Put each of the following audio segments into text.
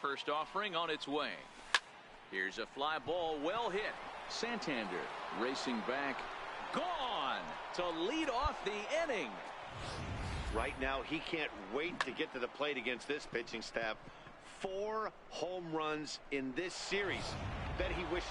First offering on its way. Here's a fly ball, well hit. Santander racing back, gone to lead off the inning. Right now, he can't wait to get to the plate against this pitching staff. 4 home runs in this series. Bet he wishes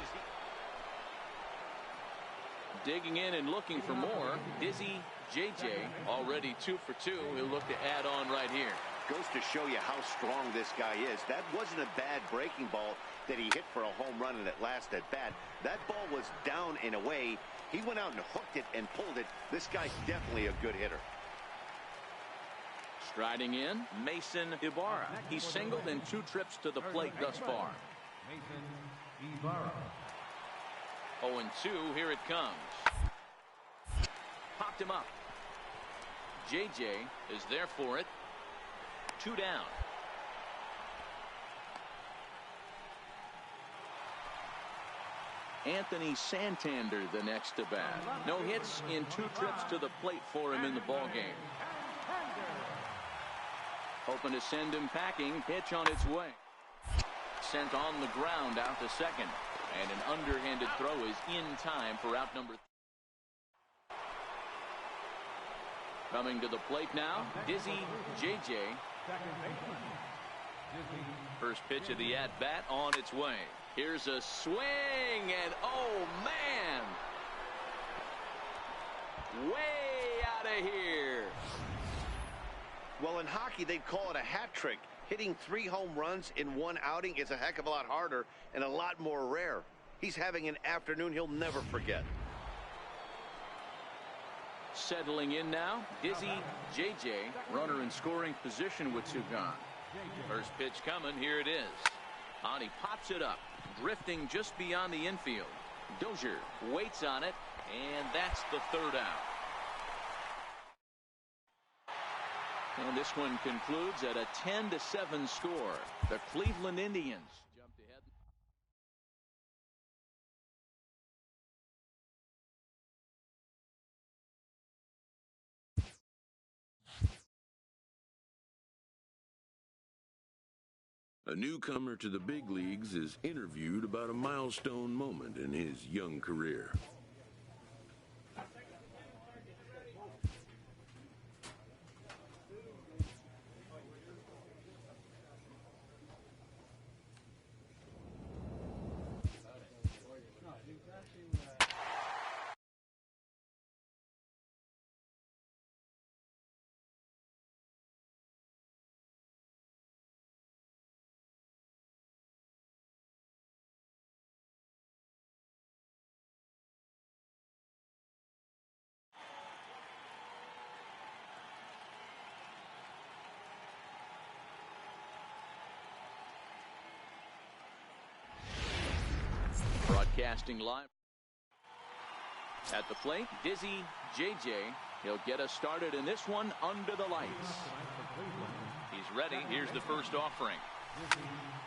he... Digging in and looking for more. Dizzy JJ already 2 for 2. He'll look to add on right here. Goes to show you how strong this guy is. That wasn't a bad breaking ball that he hit for a home run in that last at bat. That ball was down and away. He went out and hooked it and pulled it. This guy's definitely a good hitter. Striding in, Mason Ibarra. He's singled in 2 trips to the plate thus far. Mason Ibarra. 0-2, here it comes. Popped him up. JJ is there for it. 2 down. Anthony Santander the next to bat. No hits in 2 trips to the plate for him in the ballgame. Hoping to send him packing. Pitch on its way. Sent on the ground out to second. And an underhanded throw is in time for out number 3. Coming to the plate now, Dizzy JJ. First pitch of the at-bat on its way. Here's a swing, and oh, man! Way out of here. Well, in hockey, they'd call it a hat trick. Hitting 3 home runs in 1 outing is a heck of a lot harder and a lot more rare. He's having an afternoon he'll never forget. Settling in now, Dizzy JJ, runner in scoring position with 2 gone. First pitch coming, here it is. And he pops it up, drifting just beyond the infield. Dozier waits on it, and that's the 3rd out. And this one concludes at a 10-7 score. The Cleveland Indians jumped ahead. A newcomer to the big leagues is interviewed about a milestone moment in his young career. Broadcasting live at the plate, Dizzy JJ. He'll get us started in this one under the lights. He's ready. Here's the first offering.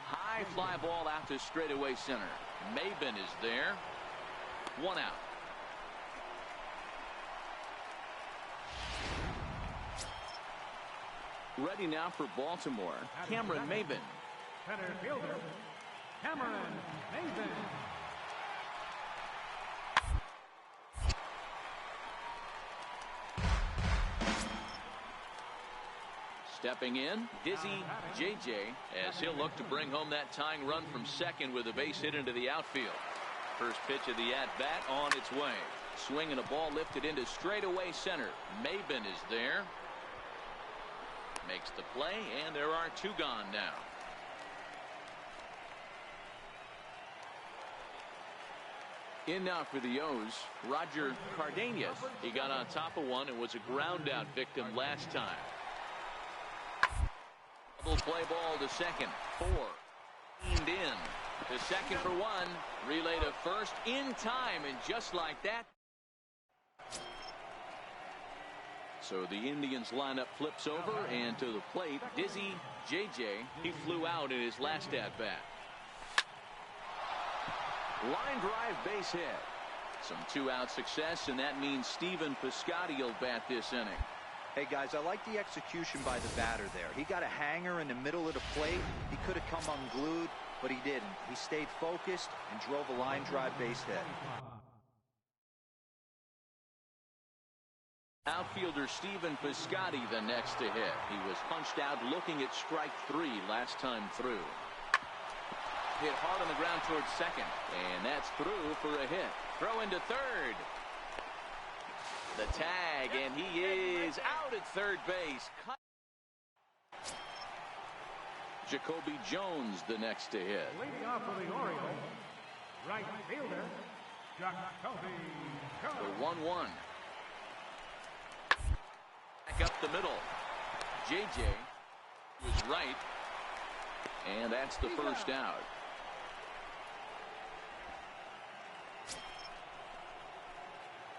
High fly ball out to straightaway center. Maben is there. 1 out. Ready now for Baltimore, Cameron Maben. Center fielder, Cameron Maben. Stepping in, Dizzy JJ, as he'll look to bring home that tying run from second with a base hit into the outfield. First pitch of the at-bat on its way. Swinging a ball lifted into straightaway center. Maben is there. Makes the play, and there are 2 gone now. In now for the O's, Roger Cardenas. He got on top of one and was a ground out victim last time. Double play ball to second. 4. Leaned in. To second for 1. Relay to first in time, and just like that. So the Indians lineup flips over, and to the plate, Dizzy JJ. He flew out in his last at-bat. Line drive base hit. Some 2-out success, and that means Stephen Piscotty will bat this inning. Hey, guys, I like the execution by the batter there. He got a hanger in the middle of the plate. He could have come unglued, but he didn't. He stayed focused and drove a line drive base hit. Outfielder Stephen Piscotty the next to hit. He was punched out looking at strike 3 last time through. Hit hard on the ground towards second, and that's through for a hit. Throw into third. The tag, and he is out at third base. Jacoby Jones the next to hit. Leading off for the Orioles, right fielder, Jacoby Jones. The 1-1. Back up the middle. JJ was right, and that's the first out.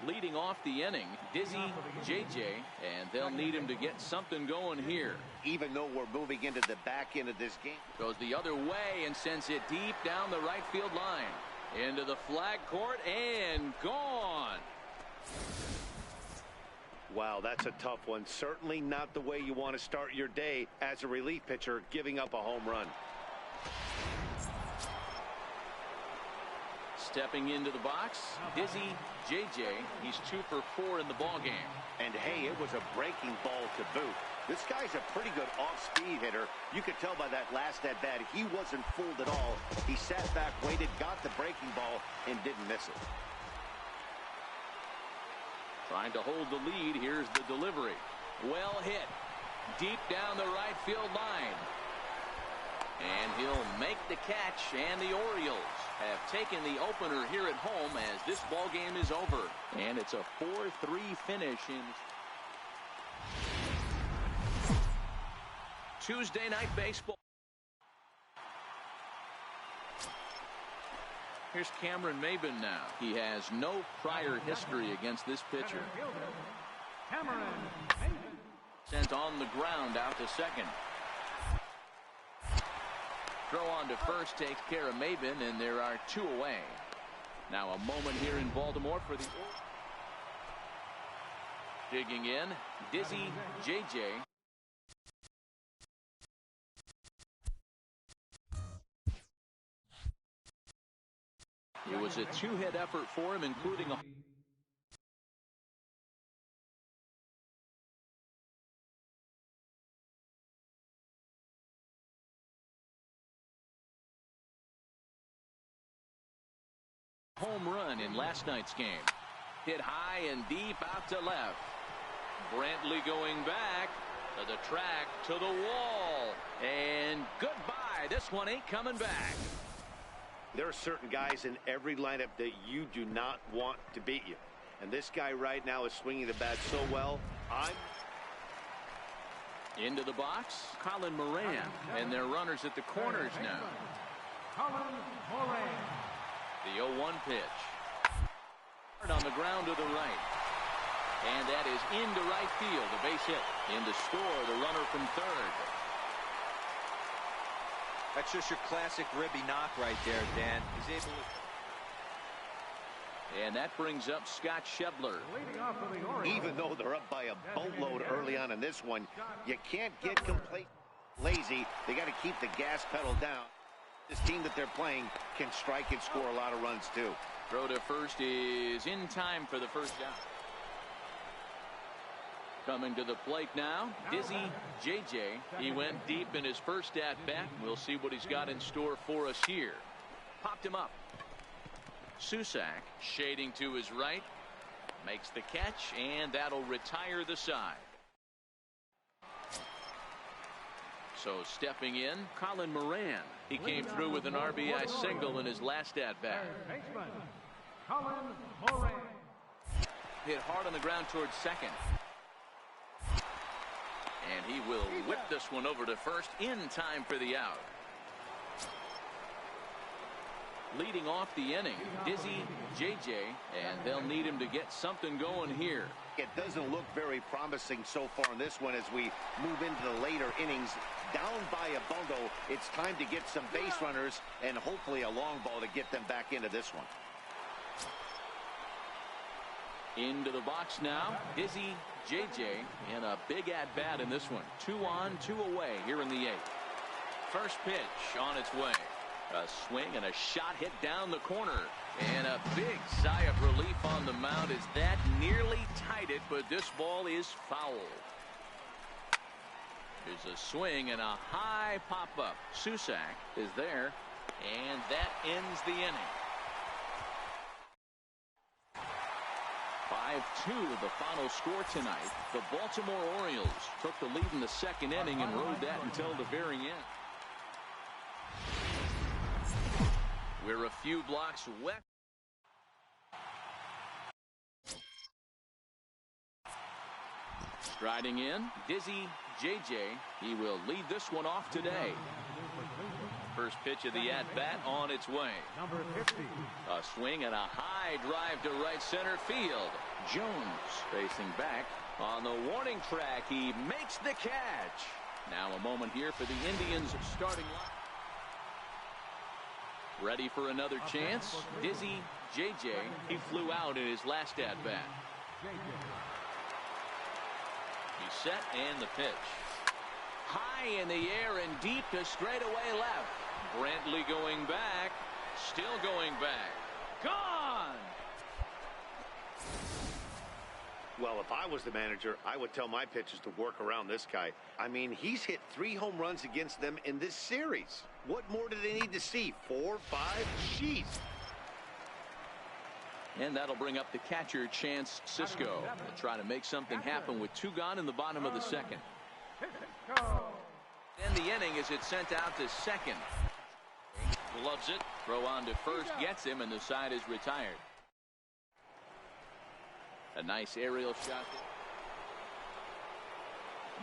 Leading off the inning, Dizzy JJ, and they'll need him to get something going here. Even though we're moving into the back end of this game. Goes the other way and sends it deep down the right field line. Into the flag court and gone. Wow, that's a tough one. Certainly not the way you want to start your day as a relief pitcher, giving up a home run. Stepping into the box, Dizzy JJ. He's 2 for 4 in the ball game. And hey, it was a breaking ball to boot. This guy's a pretty good off-speed hitter. You could tell by that last at-bat he wasn't fooled at all. He sat back, waited, got the breaking ball, and didn't miss it. Trying to hold the lead. Here's the delivery. Well hit. Deep down the right field line. And he'll make the catch, and the Orioles have taken the opener here at home as this ball game is over. And it's a 4-3 finish in Tuesday Night Baseball. Here's Cameron Maybin now. He has no prior history against this pitcher. Cameron Maybin. Sent on the ground out to second. Throw on to first takes care of Maybin, and there are 2 away. Now a moment here in Baltimore for the digging in, Dizzy JJ. It was a 2-hit effort for him, including a home run in last night's game. Hit high and deep out to left. Brantley going back to the track, to the wall, and goodbye. This one ain't coming back. There are certain guys in every lineup that you do not want to beat you. And this guy right now is swinging the bat so well. Into the box, Colin Moran, and their runners at the corners now. Colin Moran. The 0-1 pitch. On the ground to the right. And that is into right field. A base hit. In to score the runner from third. That's just your classic ribby knock right there, Dan. He's able to... And that brings up Scott Schebler. Leading off for the Orioles. Even though they're up by a boatload early on in this one, you can't get complete lazy. They got to keep the gas pedal down. This team that they're playing can strike and score a lot of runs too. Throw to first is in time for the first down. Coming to the plate now, Dizzy JJ. He went deep in his first at-bat. We'll see what he's got in store for us here. Popped him up. Susak shading to his right. Makes the catch, and that'll retire the side. So stepping in, Colin Moran. He came through with an RBI single in his last at-bat. Baseman, Colin Moran. Hit hard on the ground towards second. And he will whip this one over to first in time for the out. Leading off the inning, Dizzy JJ, and they'll need him to get something going here. It doesn't look very promising so far in this one as we move into the later innings. Down by a bundle, it's time to get some base runners and hopefully a long ball to get them back into this one. Into the box now, Dizzy JJ, and a big at-bat in this one. 2 on, 2 away here in the 8th. First pitch on its way. A swing and a shot hit down the corner. And a big sigh of relief on the mound as that nearly tied it, but this ball is foul. There's a swing and a high pop-up. Susak is there, and that ends the inning. 5-2 the final score tonight. The Baltimore Orioles took the lead in the 2nd inning and rode that until the very end. We're a few blocks west. Striding in, Dizzy JJ. He will lead this one off today. First pitch of the at-bat on its way. Number 50. A swing and a high drive to right center field. Jones facing back on the warning track. He makes the catch. Now a moment here for the Indians starting line. Ready for another chance. Dizzy JJ. He flew out in his last at-bat. He's set and the pitch. High in the air and deep to straightaway left. Brantley going back. Still going back. Gone! Well, if I was the manager, I would tell my pitchers to work around this guy. I mean, he's hit 3 home runs against them in this series. What more do they need to see? 4, 5? Jeez. And that'll bring up the catcher, Chance Sisco. They'll try to make something happen with 2 gone in the bottom of the 2nd. And the inning as it's sent out to 2nd. Gloves it. Throw on to first. Gets him, and the side is retired. A nice aerial shot.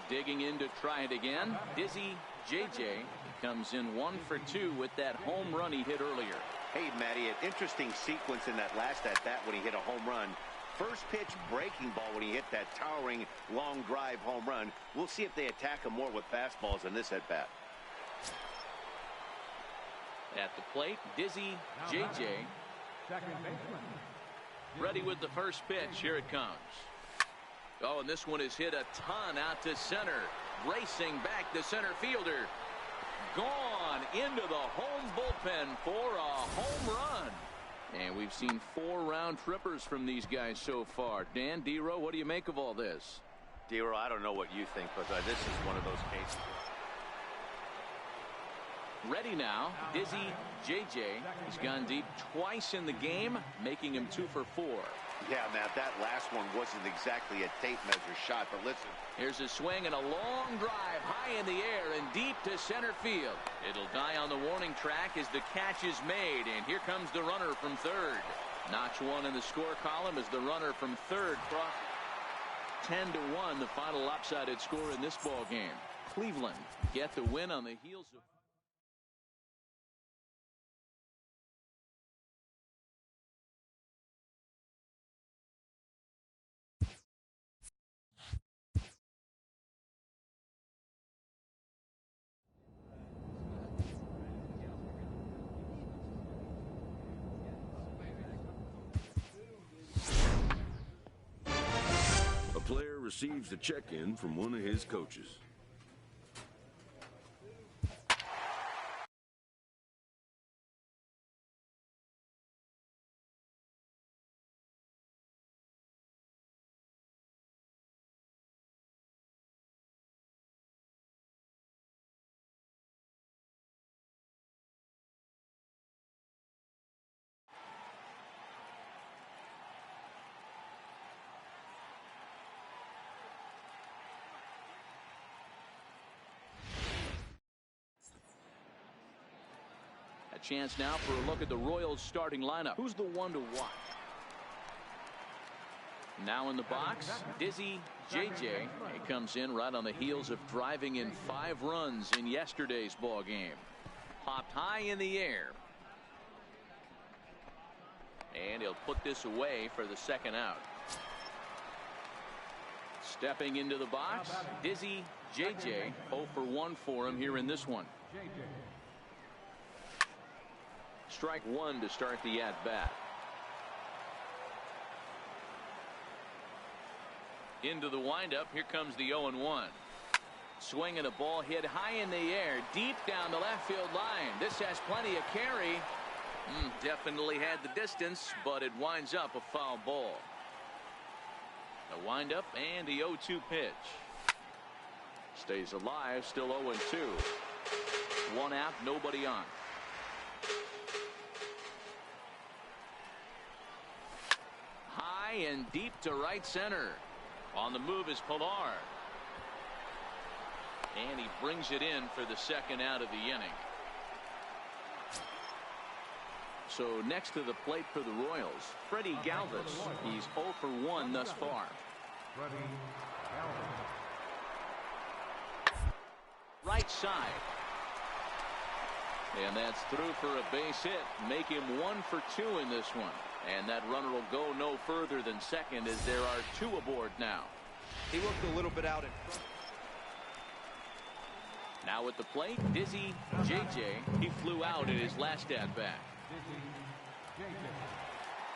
Digging in to try it again. Dizzy JJ comes in 1 for 2 with that home run he hit earlier. Hey, Matty, an interesting sequence in that last at-bat when he hit a home run. First pitch breaking ball when he hit that towering long drive home run. We'll see if they attack him more with fastballs in this at-bat. At the plate, Dizzy JJ. Second baseman. Ready with the first pitch. Here it comes. Oh, and this one is hit a ton out to center. Racing back the center fielder. Gone into the home bullpen for a home run. And we've seen 4 round trippers from these guys so far. Dan, D-Row, what do you make of all this? D-Row, I don't know what you think, but this is one of those cases. Ready now, Dizzy JJ. He's gone deep twice in the game, making him 2 for 4. Yeah, Matt, that last one wasn't exactly a tape measure shot, but listen. Here's a swing and a long drive high in the air and deep to center field. It'll die on the warning track as the catch is made, and here comes the runner from third. Notch 1 in the score column as the runner from third crosses. 10-1 the final lopsided score in this ball game. Cleveland get the win on the heels of Player receives a check-in from one of his coaches. chance now for a look at the Royals starting lineup. Who's the one to watch? Now in the box, Dizzy JJ. He comes in right on the heels of driving in 5 runs in yesterday's ball game. Popped high in the air. And he'll put this away for the 2nd out. Stepping into the box, Dizzy JJ. 0 for 1 for him here in this one. Strike 1 to start the at-bat. Into the windup. Here comes the 0-1. Swinging a ball hit high in the air, deep down the left field line. This has plenty of carry. Definitely had the distance, but it winds up a foul ball. A windup and the 0-2 pitch. Stays alive, still 0-2. One out, nobody on. High and deep to right center. On the move is Pilar. And he brings it in for the second out of the inning. So next to the plate for the Royals, Freddie Galvis. He's 0 for 1 thus far. Right side. And that's through for a base hit. Make him 1 for 2 in this one. And that runner will go no further than second as there are 2 aboard now. He looked a little bit out in front. Now at the plate, Dizzy JJ. He flew out in his last at-bat.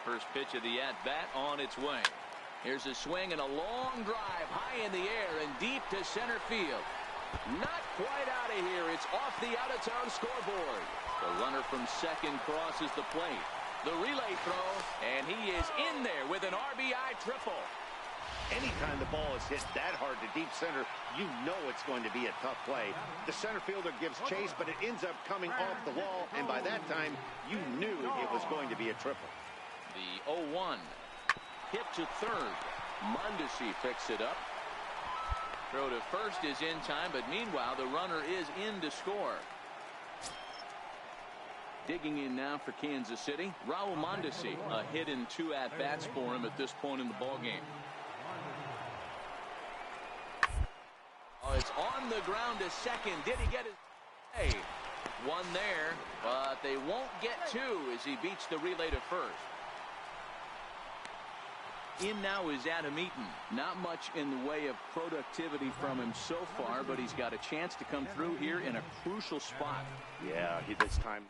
First pitch of the at-bat on its way. Here's a swing and a long drive high in the air and deep to center field. Not quite out of here. It's off the out-of-town scoreboard. The runner from second crosses the plate. The relay throw, and he is in there with an RBI triple. Anytime the ball is hit that hard to deep center, you know it's going to be a tough play. The center fielder gives chase, but it ends up coming off the wall, and by that time, you knew it was going to be a triple. The 0-1. Hit to third. Mondesi picks it up. Throw to first is in time, but meanwhile, the runner is in to score. Digging in now for Kansas City, Raul Mondesi. A hit in 2 at-bats for him at this point in the ballgame. Oh, it's on the ground to second. Did he get his? Hey, 1 there, but they won't get 2 as he beats the relay to first. In now is Adam Eaton. Not much in the way of productivity from him so far, but he's got a chance to come through here in a crucial spot. Yeah, this time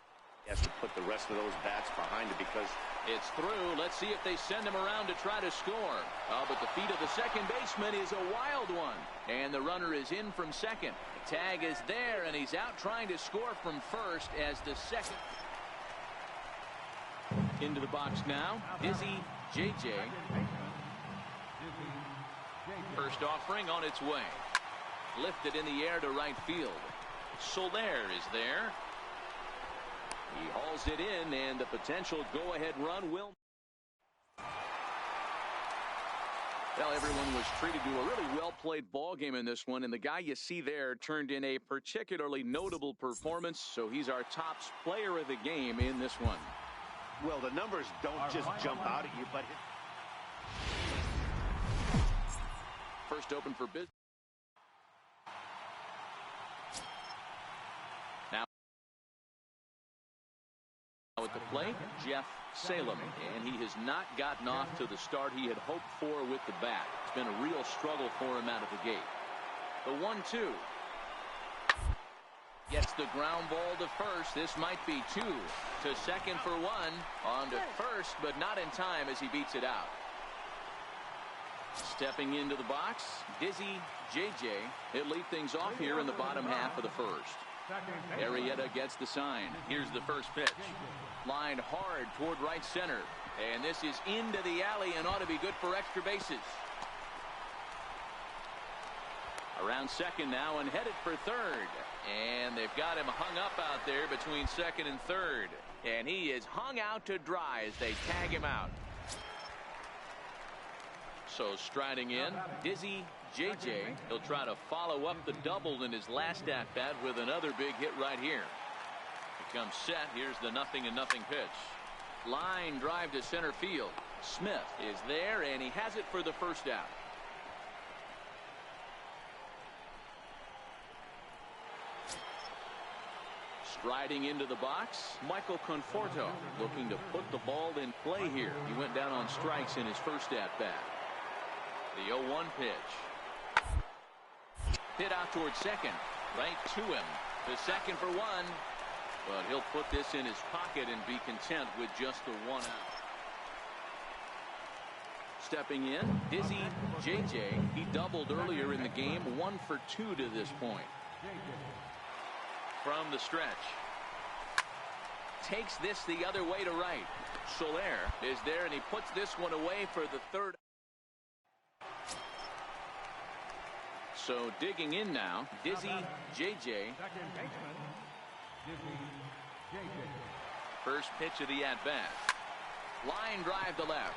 he has to put the rest of those bats behind it because it's through. Let's see if they send him around to try to score. But the feet of the second baseman is a wild one. And the runner is in from second. The tag is there, and he's out trying to score from first as the second. Into the box now, Dizzy JJ. First offering on its way. Lifted in the air to right field. Soler is there. He hauls it in, and the potential go-ahead run will. Well, everyone was treated to a really well-played ball game in this one, and the guy you see there turned in a particularly notable performance, so he's our top player of the game in this one. Well, the numbers don't just jump out at you, but first open for business. Now at the plate, Jeff Salem, and he has not gotten off to the start he had hoped for with the bat. It's been a real struggle for him out of the gate. The 1-2. Gets the ground ball to first. This might be 2. To second for 1. On to first, but not in time as he beats it out. Stepping into the box, Dizzy JJ. He'll lead things off here in the bottom half of the first. Arrieta gets the sign. Here's the first pitch. Lined hard toward right center. And this is into the alley and ought to be good for extra bases. Around second now and headed for third. And they've got him hung up out there between second and third. And he is hung out to dry as they tag him out. So striding in, Dizzy JJ. He'll try to follow up the double in his last at-bat with another big hit right here. He comes set. Here's the 0-0 pitch. Line drive to center field. Smith is there, and he has it for the first out. Striding into the box, Michael Conforto looking to put the ball in play here. He went down on strikes in his first at-bat. The 0-1 pitch. Hit out towards second. Right to him. To second for 1. But he'll put this in his pocket and be content with just the 1 out. Stepping in, Dizzy JJ. He doubled earlier in the game, 1 for 2 to this point. From the stretch. Takes this the other way to right. Soler is there, and he puts this one away for the third. So digging in now, Dizzy JJ. First pitch of the at-bat. Line drive to left.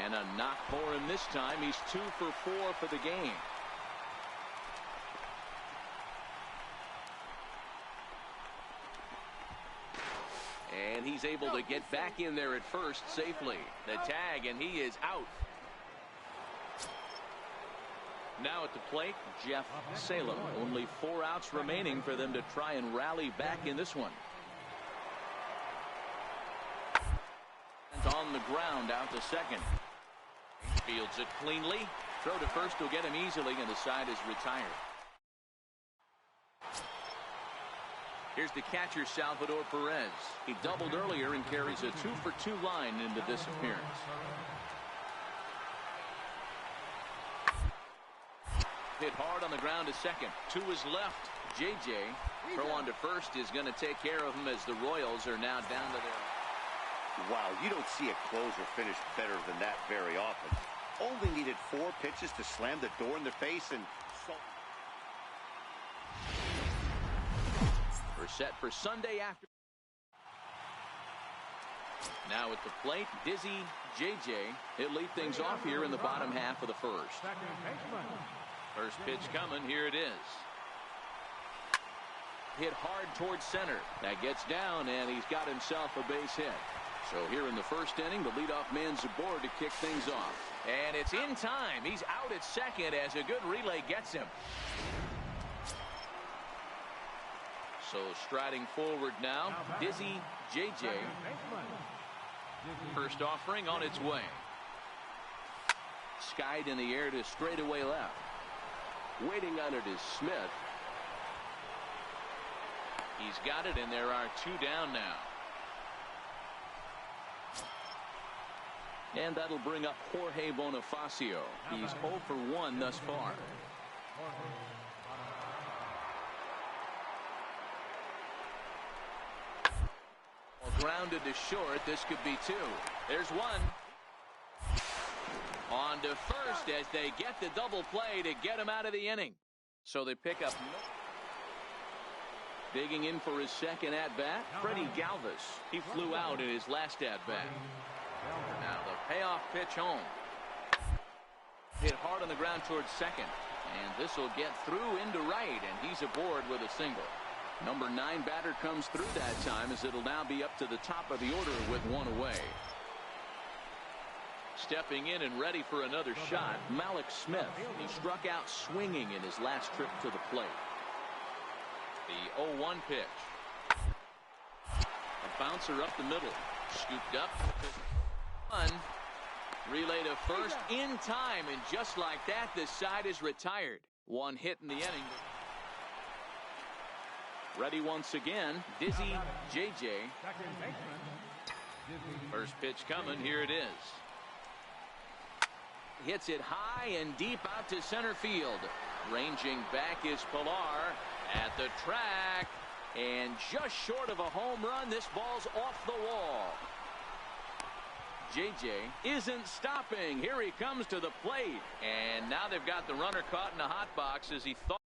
And a knock for him this time. He's 2 for 4 for the game. And he's able to get back in there at first safely. The tag, and he is out. Now at the plate, Jeff Salem. Only 4 outs remaining for them to try and rally back in this one. And on the ground, out to second. Fields it cleanly. Throw to first will get him easily, and the side is retired. Here's the catcher, Salvador Perez. He doubled earlier and carries a 2 for 2 line into this appearance. Hit hard on the ground to second. To his left, JJ. Throw on to first is going to take care of him as the Royals are now down to their. Wow, you don't see a closer finish better than that very often. Only needed 4 pitches to slam the door in their face, and we're set for Sunday after. Now at the plate, Dizzy JJ. He'll lead things off here in the bottom half of the first. First pitch coming. Here it is. Hit hard towards center. That gets down, and he's got himself a base hit. So here in the first inning, the leadoff man's aboard to kick things off. And it's in time. He's out at second as a good relay gets him. So striding forward now, Dizzy JJ. First offering on its way. Skied in the air to straightaway left. Waiting on it is Smith. He's got it, and there are 2 down now. And that'll bring up Jorge Bonifacio. He's 0 for 1 thus far. Grounded to short. This could be 2. There's 1. On to first as they get the double play to get him out of the inning. So they pick up. Digging in for his second at-bat, Freddie Galvis. He flew out in his last at-bat. Now the payoff pitch home. Hit hard on the ground towards second. And this will get through into right, and he's aboard with a single. Number 9 batter comes through that time, as it'll now be up to the top of the order with 1 away. Stepping in and ready for another shot, Malik Smith. He struck out swinging in his last trip to the plate. The 0-1 pitch. A bouncer up the middle. Scooped up. 1. Relay to first in time, and just like that, this side is retired. 1 hit in the inning. Ready once again, Dizzy JJ. First pitch coming. Here it is. Hits it high and deep out to center field. Ranging back is Pilar at the track. And just short of a home run, this ball's off the wall. JJ isn't stopping. Here he comes to the plate. And now they've got the runner caught in a hot box as he thought.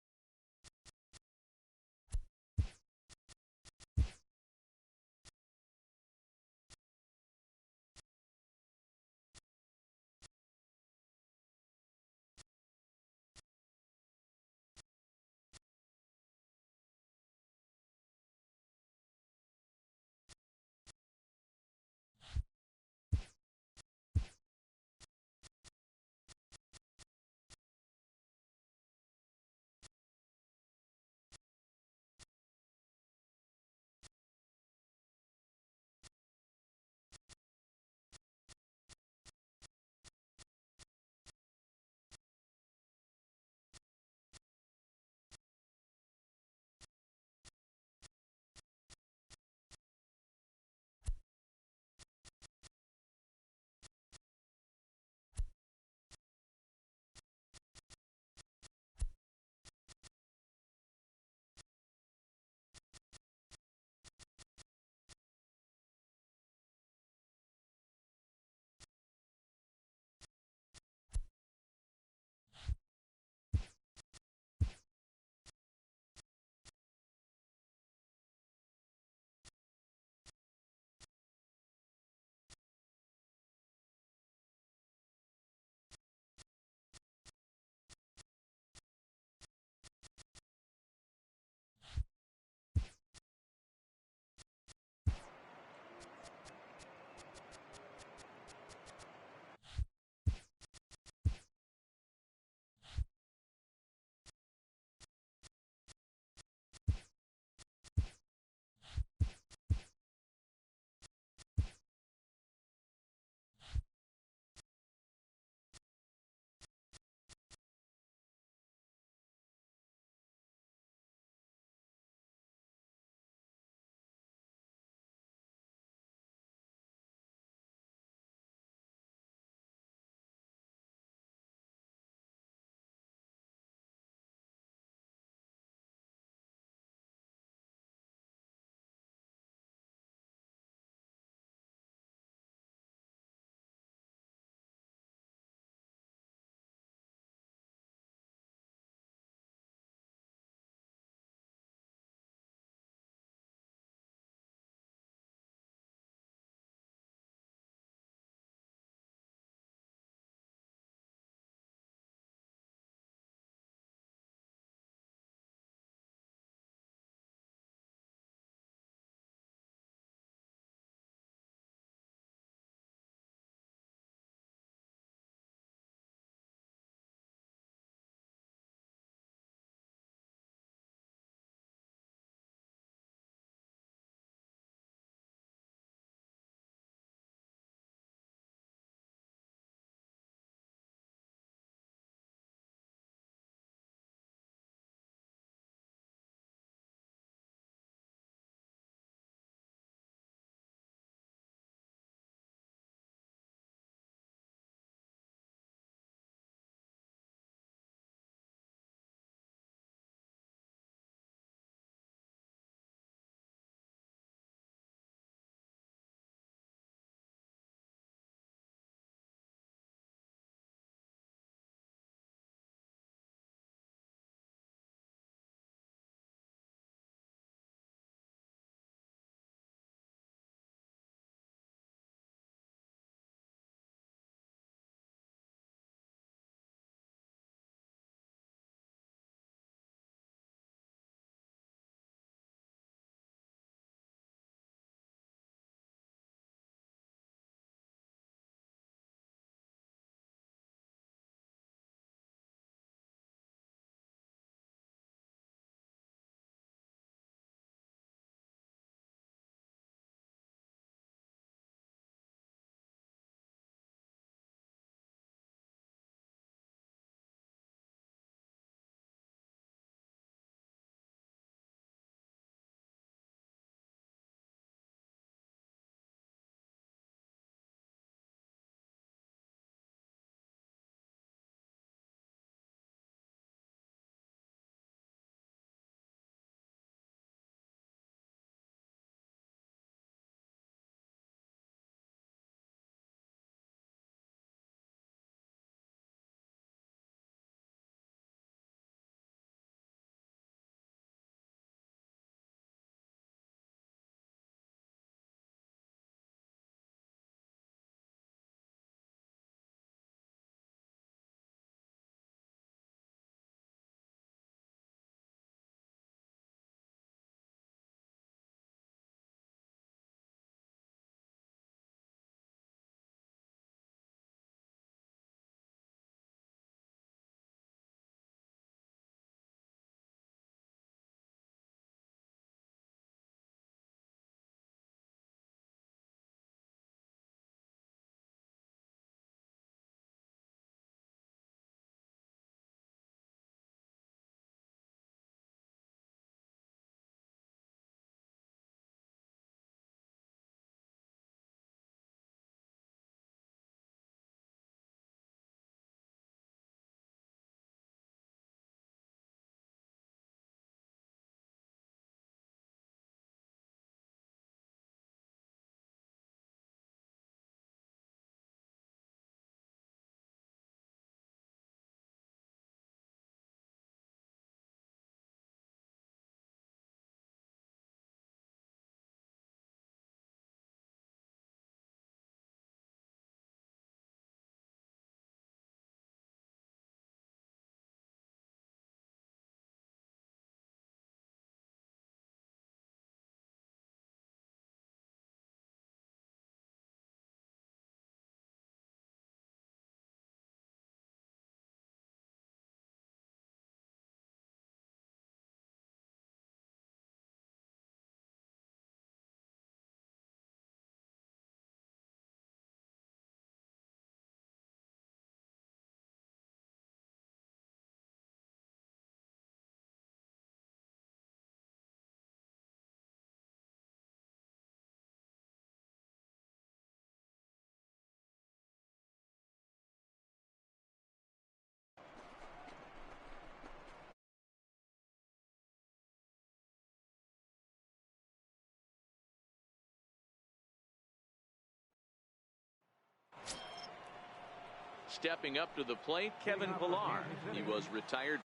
stepping up to the plate, Kevin Pillar. He was retired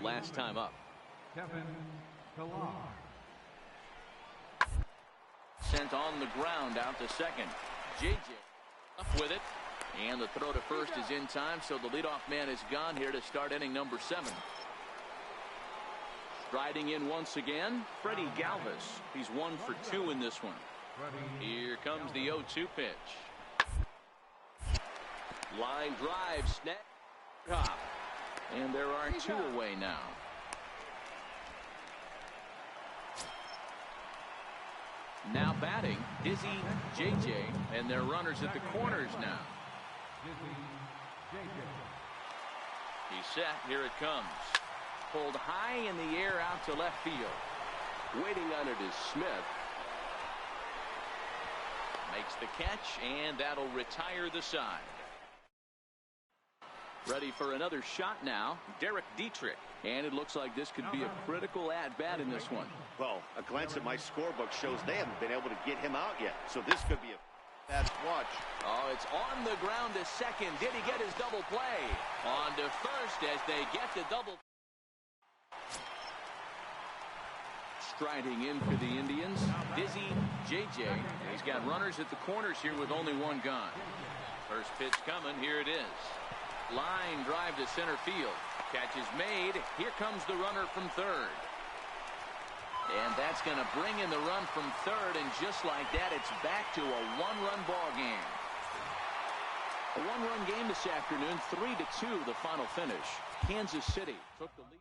last time up. Kevin Pillar. Sent on the ground out to second. JJ up with it. And the throw to first is in time, so the leadoff man is gone here to start inning number 7. Striding in once again, Freddie Galvis. He's 1 for 2 in this one. Here comes the 0-2 pitch. Line drive, snap, top. And there are 2 away now. Now batting, Dizzy JJ, and their runners at the corners now. He's set. Here it comes. Pulled high in the air out to left field. Waiting on it is Smith. Makes the catch, and that'll retire the side. Ready for another shot now, Derek Dietrich. And it looks like this could be a critical at-bat in this one. Well, a glance at my scorebook shows they haven't been able to get him out yet. So this could be a bad watch. Oh, it's on the ground to second. Did he get his double play? On to first as they get the double. Striding in for the Indians, Dizzy JJ. He's got runners at the corners here with only 1 gone. First pitch coming. Here it is. Line drive to center field. Catch is made. Here comes the runner from third. And that's going to bring in the run from third, and just like that, it's back to a 1-run ball game. A 1-run game this afternoon, 3-2 the final finish. Kansas City took the lead.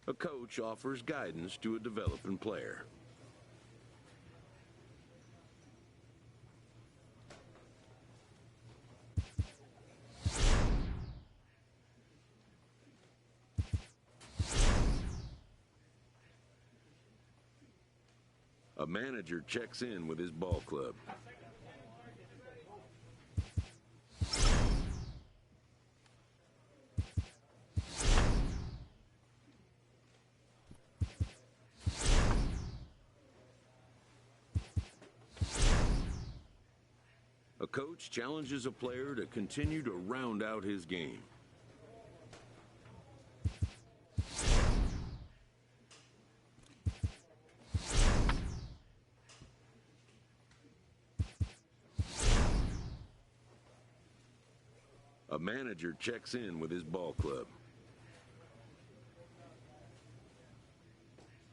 A coach offers guidance to a developing player. A manager checks in with his ball club. A coach challenges a player to continue to round out his game. A manager checks in with his ball club.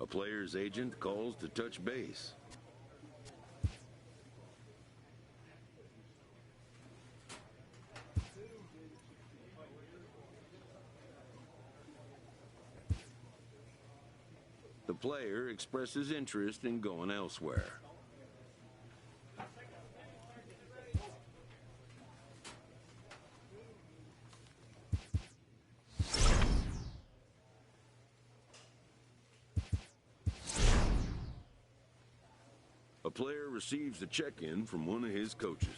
A player's agent calls to touch base. The player expresses interest in going elsewhere. A player receives a check-in from one of his coaches.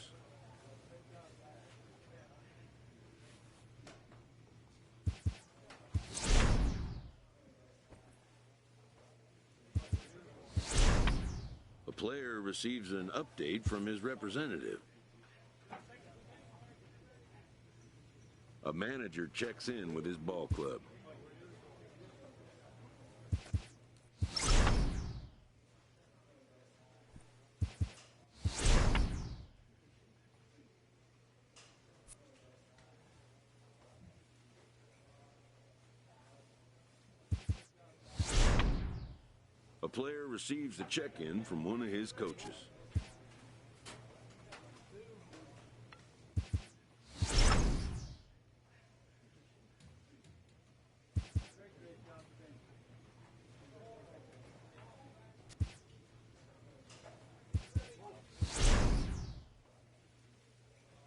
A player receives an update from his representative. A manager checks in with his ball club. A player receives a check-in from one of his coaches.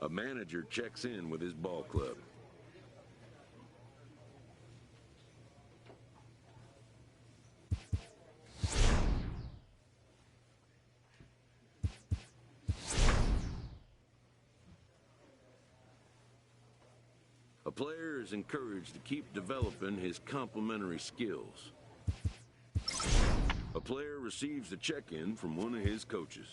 A manager checks in with his ball club. player is encouraged to keep developing his complementary skills. A player receives a check-in from one of his coaches.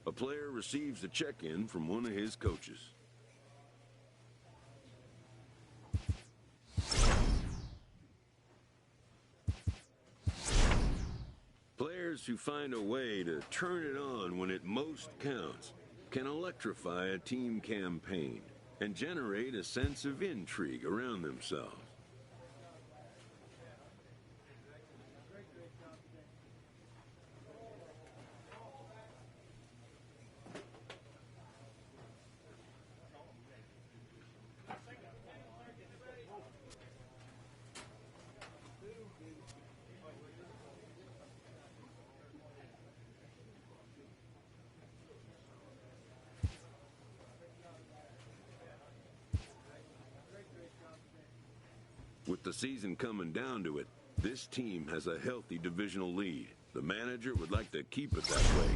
A player receives a check-in from one of his coaches. Players who find a way to turn it on when it most counts can electrify a team campaign and generate a sense of intrigue around themselves. With the season coming down to it, this team has a healthy divisional lead. The manager would like to keep it that way.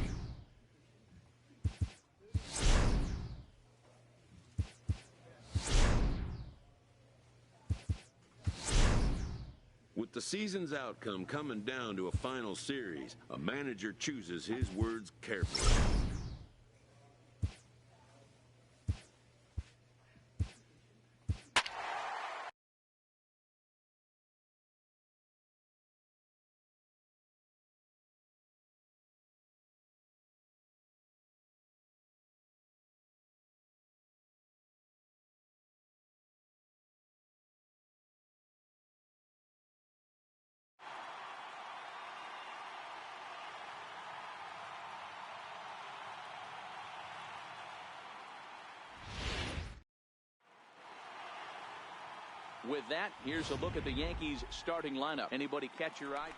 With the season's outcome coming down to a final series, a manager chooses his words carefully. With that, here's a look at the Yankees starting lineup. Anybody catch your eye?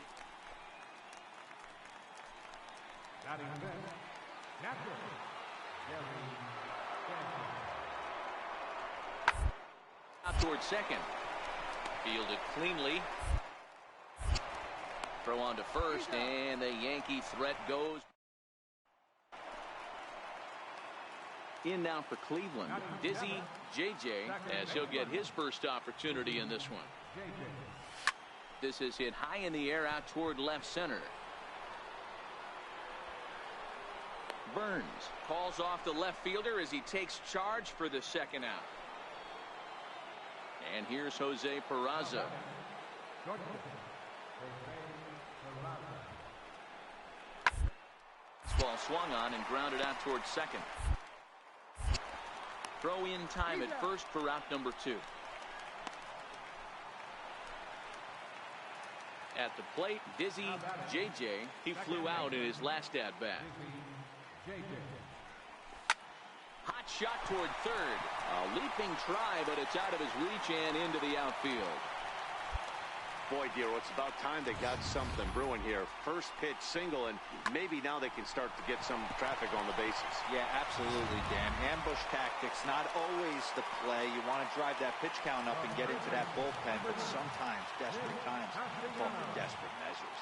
Batting fifth, catcher, Out towards second. Fielded cleanly. Throw on to first, and the Yankee threat goes. In now for Cleveland, Dizzy JJ, as he'll get his first opportunity in this one. This is hit high in the air out toward left center. Burns calls off the left fielder as he takes charge for the second out. And here's Jose Peraza. This ball swung on and grounded out towards second. Throw in time at first for route number 2. At the plate, Dizzy JJ. He flew out in his last at bat. Hot shot toward third. A leaping try, but it's out of his reach and into the outfield. Boy, Dero, it's about time they got something brewing here. First pitch single, and maybe now they can start to get some traffic on the bases. Yeah, absolutely, Dan. Ambush tactics, not always the play. You want to drive that pitch count up and get into that bullpen, but sometimes, desperate times, call for desperate measures.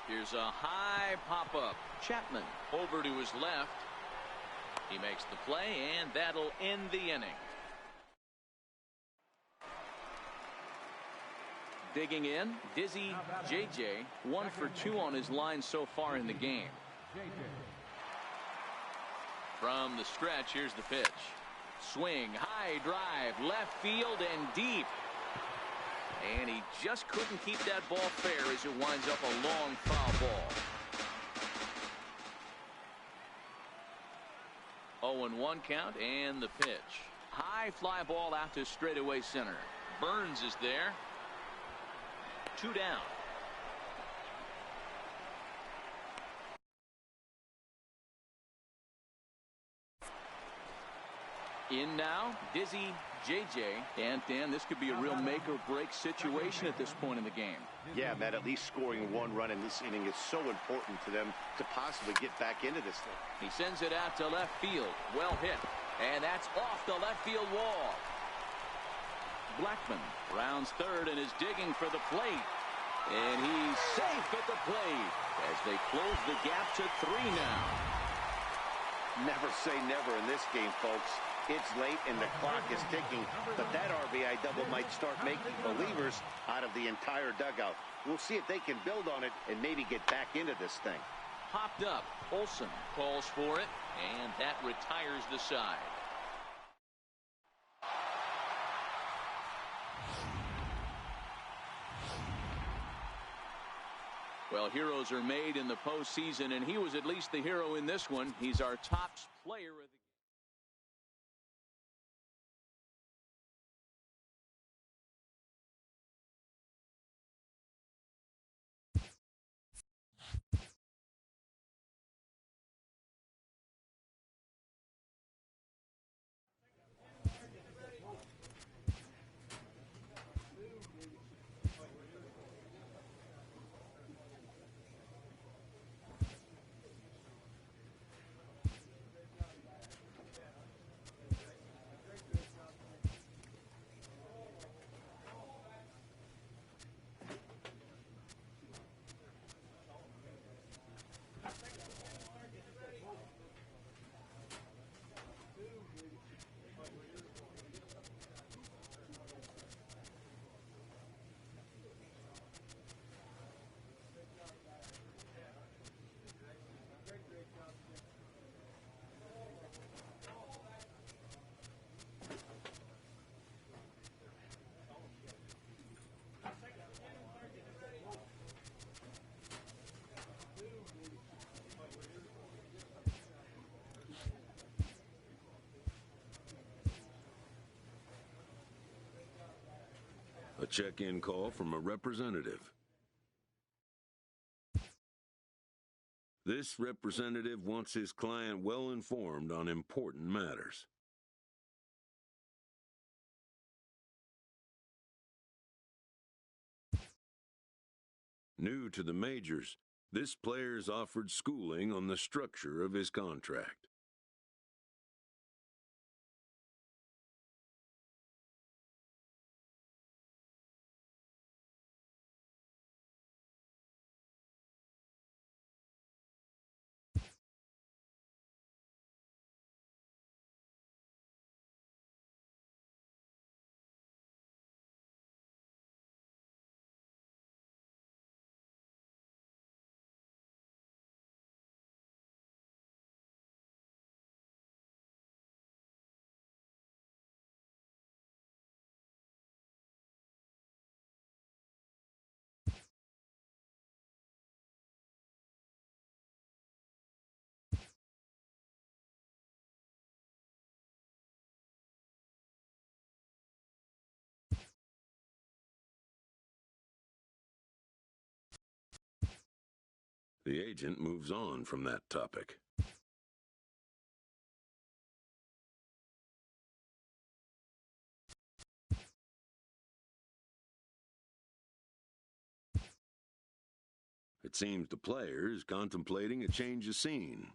Here's a high pop-up. Chapman over to his left. He makes the play, and that'll end the inning. Digging in, Dizzy JJ, 1 for 2 on his line so far in the game. From the stretch, here's the pitch. Swing, high drive, left field and deep. And he just couldn't keep that ball fair as it winds up a long foul ball. 0-1 count and the pitch. High fly ball out to straightaway center. Burns is there. 2 down. In now, Dizzy JJ. And Dan, this could be a real make-or-break situation at this point in the game. Yeah, Matt, at least scoring 1 run in this inning is so important to them to possibly get back into this thing. He sends it out to left field. Well hit. And that's off the left field wall. Blackman rounds third and is digging for the plate. And he's safe at the plate as they close the gap to 3 now. Never say never in this game, folks. It's late and the clock is ticking, but that RBI double might start making believers out of the entire dugout. We'll see if they can build on it and maybe get back into this thing. Popped up. Olsen calls for it, and that retires the side. Well, heroes are made in the postseason, and he was at least the hero in this one. He's our top player of the game. A check-in call from a representative. This representative wants his client well informed on important matters. New to the majors, this player is offered schooling on the structure of his contract. The agent moves on from that topic. It seems the player is contemplating a change of scene.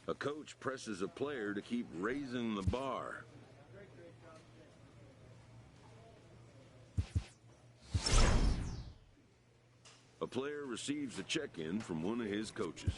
A coach presses a player to keep raising the bar. A player receives a check-in from one of his coaches.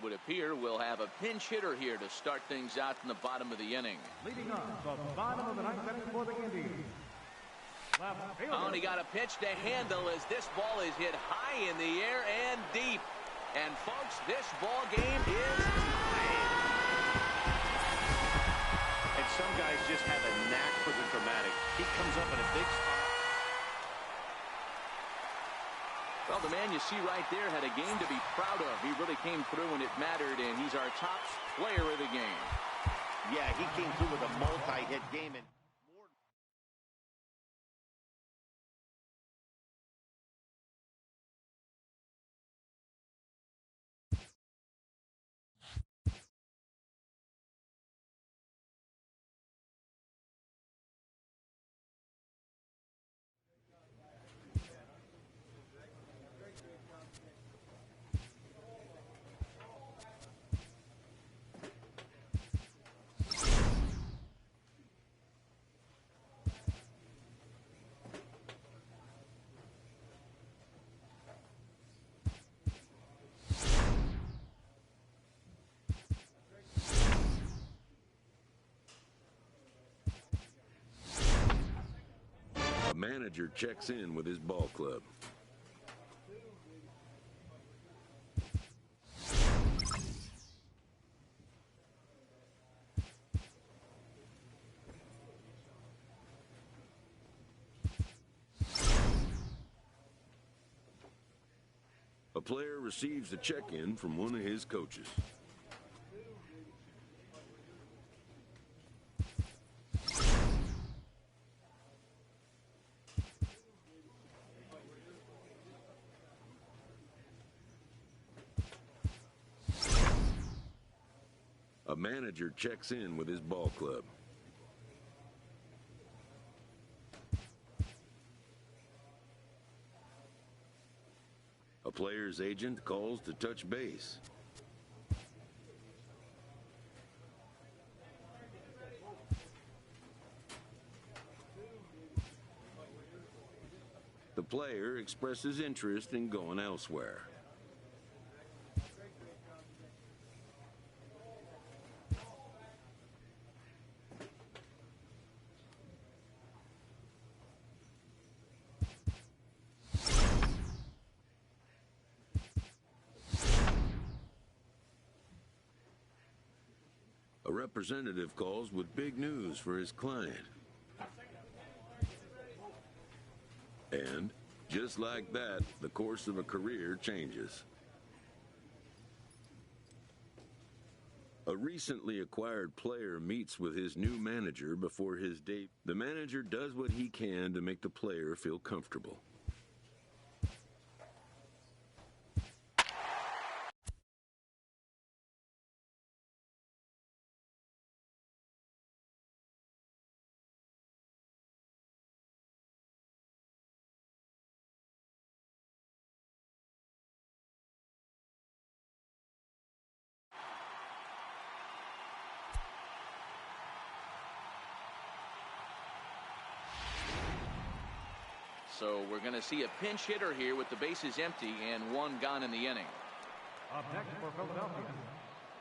it would appear we'll have a pinch hitter here to start things out in the bottom of the inning. Leading off the bottom of the ninth inning for the Indians. Oh, and he got a pitch to handle as this ball is hit high in the air and deep. And folks, this ball game is tied. And some guys just have a knack for the dramatic. He comes up in a big spot. Well, the man you see right there had a game to be proud of. He really came through when it mattered, and he's our top player of the game. Yeah, he came through with a multi-hit game. And A manager checks in with his ball club. A player receives a check-in from one of his coaches. A manager checks in with his ball club. A player's agent calls to touch base. The player expresses interest in going elsewhere. A representative calls with big news for his client. And, just like that, the course of a career changes. A recently acquired player meets with his new manager before his date. The manager does what he can to make the player feel comfortable. So we're going to see a pinch hitter here with the bases empty and one gone in the inning. Up next for Philadelphia,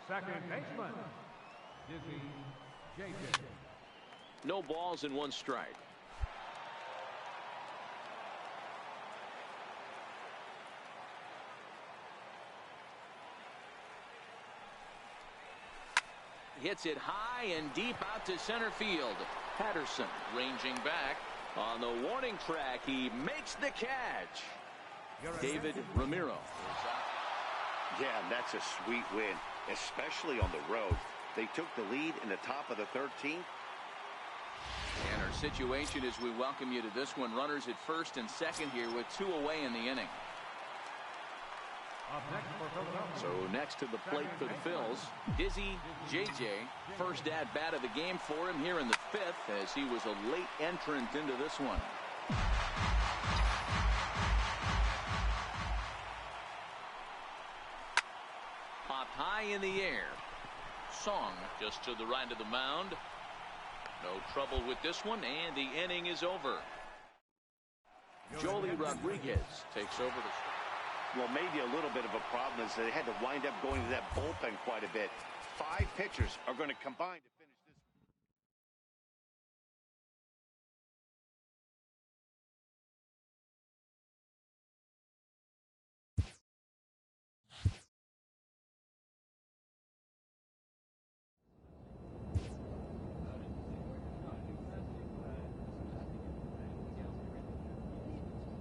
second baseman, Dizzy JJ. No balls and one strike. Hits it high and deep out to center field. Patterson ranging back. On the warning track, he makes the catch. David Ramiro. yeah, that's a sweet win, especially on the road. They took the lead in the top of the 13th. And our situation is we welcome you to this one. Runners at first and second here with two away in the inning. Up next for Philadelphia. So next to the plate for the Phils, Dizzy JJ. First at bat of the game for him here in the fifth, as he was a late entrant into this one. Popped high in the air. Song just to the right of the mound. No trouble with this one, and the inning is over. Joely Rodriguez takes over the. Well, maybe a little bit of a problem is they had to wind up going to that bullpen quite a bit. 5 pitchers are going to combine to finish this.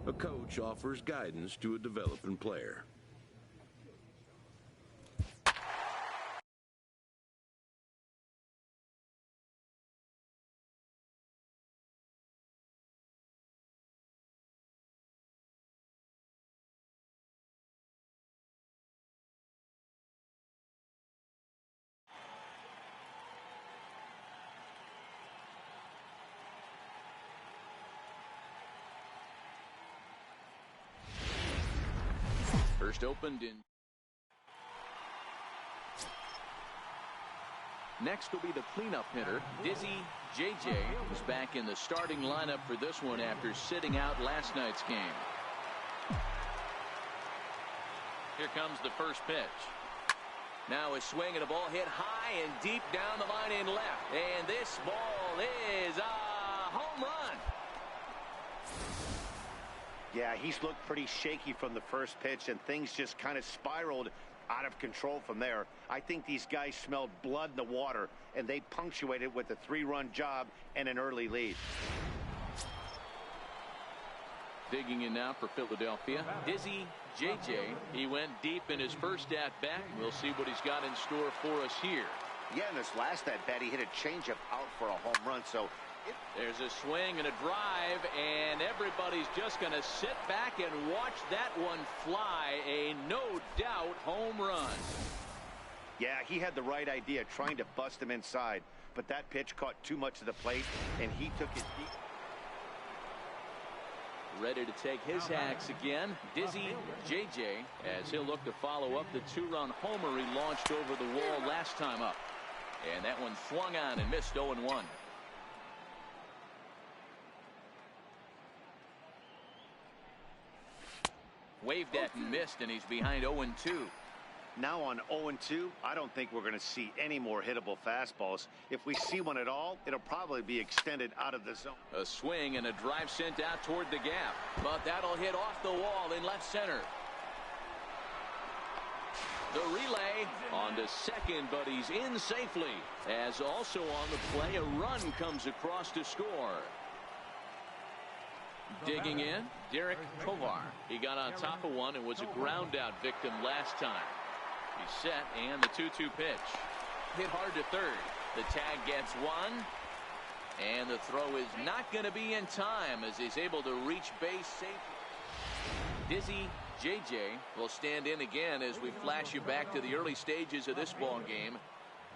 A coach offers guidance to a developing player. First opened in. Next will be the cleanup hitter, Dizzy JJ, who's back in the starting lineup for this one after sitting out last night's game. Here comes the first pitch. Now a swing and a ball hit high and deep down the line in left. And this ball is a home run. Yeah, he's looked pretty shaky from the first pitch, and things just kind of spiraled out of control from there. I think these guys smelled blood in the water, and they punctuated with a 3-run job and an early lead. Digging in now for Philadelphia, Dizzy JJ. He went deep in his first at-bat. We'll see what he's got in store for us here. Yeah, in his last at-bat, he hit a changeup out for a home run, so there's a swing and a drive, and everybody's just going to sit back and watch that one fly. A no-doubt home run. Yeah, he had the right idea, trying to bust him inside, but that pitch caught too much of the plate, and he took it deep. Ready to take his hacks again, Dizzy JJ, as he'll look to follow up the 2-run homer he launched over the wall last time up. And that one swung on and missed 0-1. Waved at and missed, and he's behind 0-2. Now on 0-2, I don't think we're going to see any more hittable fastballs. If we see one at all, it'll probably be extended out of the zone. A swing and a drive sent out toward the gap, but that'll hit off the wall in left center. The relay on to second, but he's in safely. As also on the play, a run comes across to score. Digging in, Derek Tovar. He got on top of one and was a ground out victim last time. He's set, and the 2-2 pitch. Hit hard to third. The tag gets one, and the throw is not going to be in time as he's able to reach base safely. Dizzy JJ will stand in again as we flash you back to the early stages of this ball game.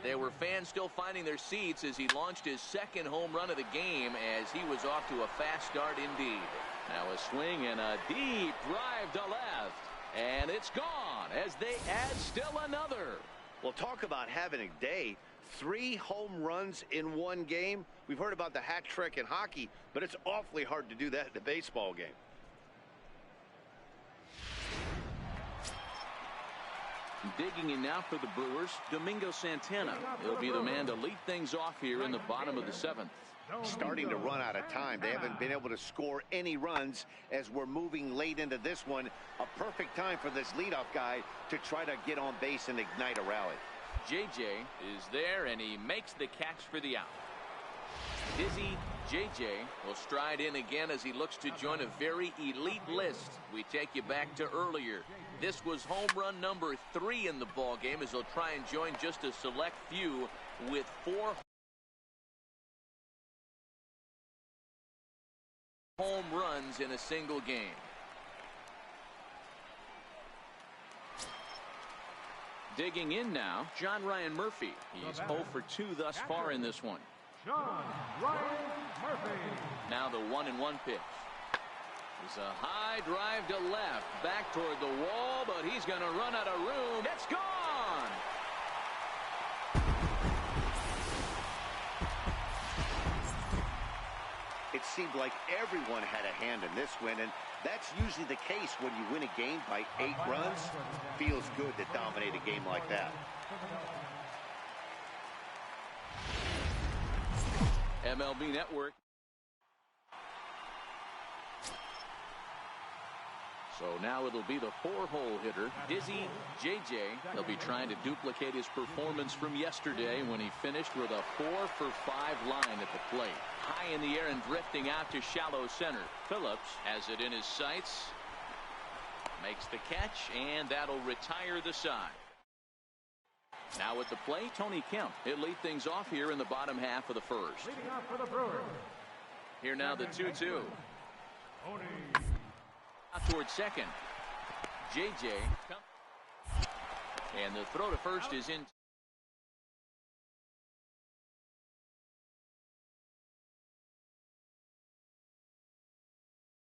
There were fans still finding their seats as he launched his second home run of the game as he was off to a fast start indeed. Now a swing and a deep drive to left. And it's gone as they add still another. Well, talk about having a day. 3 home runs in one game. We've heard about the hat trick in hockey, but it's awfully hard to do that in a baseball game. Digging in now for the Brewers, Domingo Santana. He'll be the man to lead things off here in the bottom of the 7th. Starting to run out of time. They haven't been able to score any runs as we're moving late into this one. A perfect time for this leadoff guy to try to get on base and ignite a rally. JJ is there, and he makes the catch for the out. Dizzy JJ will stride in again as he looks to join a very elite list. We take you back to earlier. This was home run number 3 in the ball game as he'll try and join just a select few with 4 home runs in a single game. Digging in now, John Ryan Murphy. He's 0 for 2 thus far in this one. John Ryan Murphy. Now the 1-1 pitch. It's a high drive to left, back toward the wall, but he's going to run out of room. It's gone! It seemed like everyone had a hand in this win, and that's usually the case when you win a game by 8 runs. Feels good to dominate a game like that. MLB Network. So now it'll be the 4-hole hitter, Dizzy JJ. He'll be trying to duplicate his performance from yesterday when he finished with a 4-for-5 line at the plate. High in the air and drifting out to shallow center. Phillips has it in his sights. Makes the catch, and that'll retire the side. Now at the plate, Tony Kemp. He'll lead things off here in the bottom half of the first. Leading off for the Brewers. Here now the 2-2. Out towards second. JJ. And the throw to first is in.